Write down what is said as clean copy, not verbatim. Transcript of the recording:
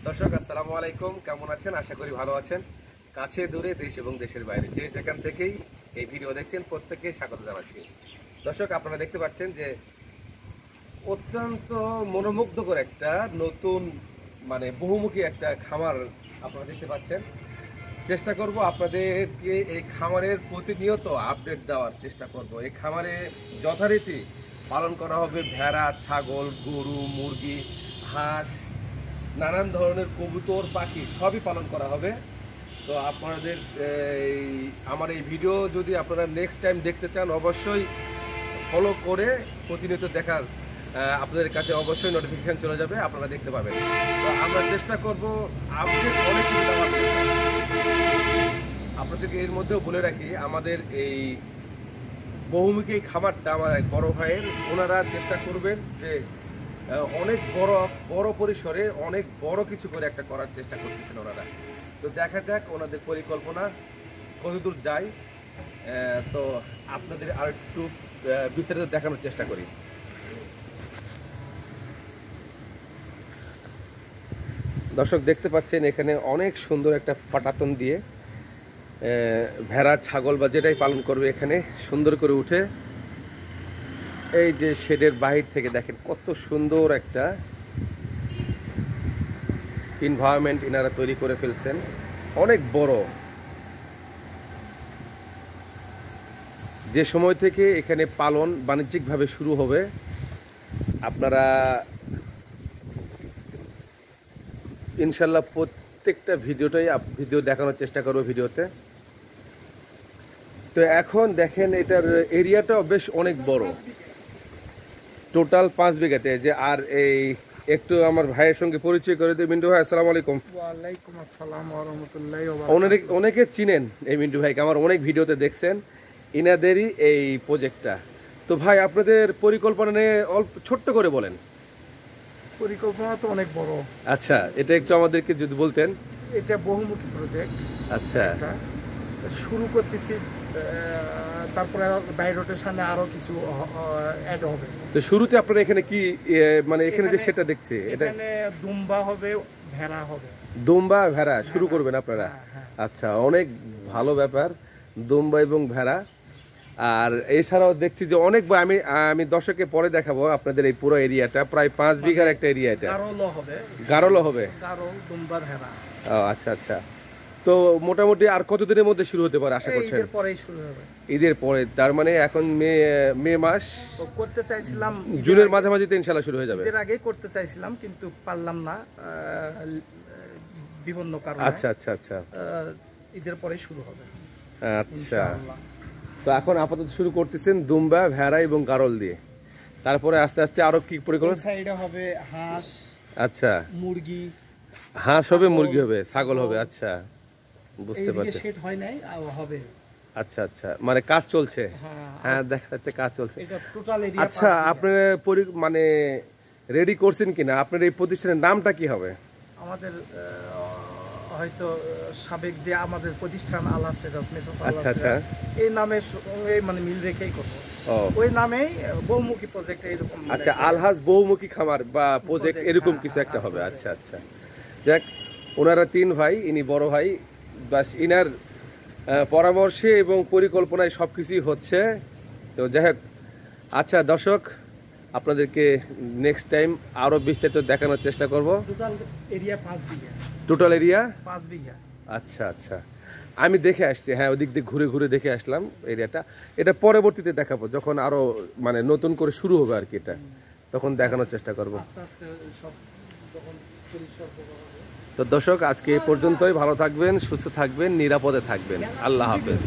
দর্শক আসসালামু আলাইকুম, কেমন আছেন? আশা করি ভালো আছেন। কাছে দূরে দেশ এবং দেশের বাইরে যে যেখান থেকেই এই ভিডিও দেখছেন প্রত্যেককে স্বাগত জানাচ্ছি। দর্শক আপনারা দেখতে পাচ্ছেন যে অত্যন্ত মনোমুগ্ধকর একটা নতুন বহুমুখী একটা খামার আপনারা দেখতে পাচ্ছেন। চেষ্টা করব আপনাদেরকে এই খামারের প্রতিনিয়ত আপডেট দেওয়ার চেষ্টা করব। এই খামারে যথারীতি পালন করা হবে ভেড়া, ছাগল, গরু, মুরগি, হাঁস, নানান ধরনের কবুতর, পাখি সবই পালন করা হবে। তো আপনাদের আমার এই ভিডিও যদি আপনারা নেক্সট টাইম দেখতে চান অবশ্যই ফলো করে প্রতিনিয়ত দেখার আপনাদের কাছে অবশ্যই নোটিফিকেশন চলে যাবে, আপনারা দেখতে পাবেন। তো আমরা চেষ্টা করব আপডেট অনেক কিছু দেওয়ার। আপনাদেরকে এর মধ্যেও বলে রাখি, আমাদের এই বহুমুখী খামারটা আমার এক বড় ভাইয়ের, ওনারা চেষ্টা করবেন যে অনেক বড় পরিসরে অনেক বড় কিছু করে একটা করার চেষ্টা করতেছেন ওনারা। তো দেখা যাক ওনাদের পরিকল্পনা কতদূর যায়। তো আপনাদের আর একটু বিস্তারিত দেখানোর চেষ্টা করি। দর্শক দেখতে পাচ্ছেন এখানে অনেক সুন্দর একটা পাটাতন দিয়ে ভেড়া, ছাগল বা যেটাই পালন করবে এখানে সুন্দর করে উঠে এই যে শেডের বাহির থেকে দেখেন কত সুন্দর একটা এনভায়রনমেন্ট এনারা তৈরি করে ফেলছেন। অনেক বড়। যে সময় থেকে এখানে পালন বাণিজ্যিকভাবে শুরু হবে, আপনারা ইনশাল্লাহ প্রত্যেকটা ভিডিও দেখানোর চেষ্টা করবো ভিডিওতে। তো এখন দেখেন এটার এরিয়াটাও বেশ অনেক বড়, টোটাল 5 বিঘাতে। যে আর এই একটু আমার ভাইয়ের সঙ্গে পরিচয় করে দিই। মিন্টু ভাই আসসালামু আলাইকুম। ওয়ালাইকুম আসসালাম ওয়া রাহমাতুল্লাহি ওয়া বারাকাতুহু। অনেকে চিনেন এই মিন্টু ভাইকে, আমার অনেক ভিডিওতে দেখছেন ইনাদেরই এই প্রজেক্টটা। তো ভাই আপনাদের পরিকল্পনা নিয়ে অল্প ছোট্ট করে বলেন। পরিকল্পনা তো অনেক বড়। আচ্ছা, এটা একটু আমাদেরকে যদি বলতেন। এটা বহুমুখী প্রজেক্ট। আচ্ছা, শুরু করতেছি, তারপরে বাই রোটেশনে আরো কিছু অ্যাড হবে। তো শুরুতে আপনারা এখানে কি এখানে যে সেটা দেখছি, এখানে দুম্বা হবে, ভেড়া হবে। দুম্বা ভেড়া শুরু করবেন আপনারা? আচ্ছা, অনেক ভালো ব্যাপার, দুম্বা এবং ভেড়া। আর এছাড়াও দেখছি যে অনেক, আমি দর্শককে পরে দেখাবো আপনাদের এই পুরো এরিয়াটা প্রায় 5 বিঘার একটা এরিয়া। এটা গারলও হবে, দুম্বা, ভেড়া। আচ্ছা আচ্ছা। তো মোটামুটি আর কতদিনের মধ্যে শুরু হতে পারে আশা করছেন? ঈদের পরেই শুরু হবে। ঈদের পরে, তার মানে এখন মে মাস করতে চাইছিলাম, জুনের মাঝামাঝিতে ইনশাআল্লাহ শুরু হয়ে যাবে। এর আগেই করতে চাইছিলাম কিন্তু পারলাম না বিভিন্ন কারণে। আচ্ছা আচ্ছা আচ্ছা, ঈদের পরেই শুরু হবে। আচ্ছা, তো এখন আপাতত শুরু করতেছেন দুম্বা, ভেড়া এবং গারল দিয়ে। তারপরে আস্তে আস্তে আরো কি পরিকল্পনা? সাইডে হবে হাঁস, আচ্ছা, মুরগি। হাঁস হবে, মুরগি হবে, ছাগল হবে। আচ্ছা, বুঝতে পারছি। সেট হয় নাই, হবে। আচ্ছা আচ্ছা, মানে কাজ চলছে। হ্যাঁ, দেখা যাচ্ছে কাজ চলছে। এটা টোটাল এরিয়া। আচ্ছা, আপনি রেডি করছেন কিনা? আপনার এই প্রতিষ্ঠানের নামটা কি হবে? আমাদের হয়তো সাবেক যে আমাদের প্রতিষ্ঠান আলহাজ ট্রেডার্স মেসন, আচ্ছা আচ্ছা, এই নামের মিল রেখেই করব। ওই নামেই বহুমুখী প্রজেক্ট এরকম। আচ্ছা, আলহাজ বহুমুখী খামার বা প্রজেক্ট এরকম কিছু একটা হবে। আচ্ছা আচ্ছা, দেখ ওনারা 3 ভাই, ইনি বড় ভাই, বাস ইনার পরামর্শে এবং পরিকল্পনায় সবকিছুই হচ্ছে। তো যাই হোক, আচ্ছা দর্শক, আপনাদেরকে নেক্সট টাইম আরো বিস্তারিত দেখানোর চেষ্টা করব। টোটাল এরিয়া 5 বিঘা। টোটাল এরিয়া 5 বিঘা। আচ্ছা আচ্ছা, আমি দেখে আসছি। হ্যাঁ, ওদিক দিয়ে ঘুরে ঘুরে দেখে আসলাম এরিয়াটা। এটা পরবর্তীতে দেখাবো, যখন আরো নতুন করে শুরু হবে আর কি, এটা তখন দেখানোর চেষ্টা করব। তো দর্শক, আজকে এই পর্যন্তই। ভালো থাকবেন, সুস্থ থাকবেন, নিরাপদে থাকবেন। আল্লাহ হাফেজ।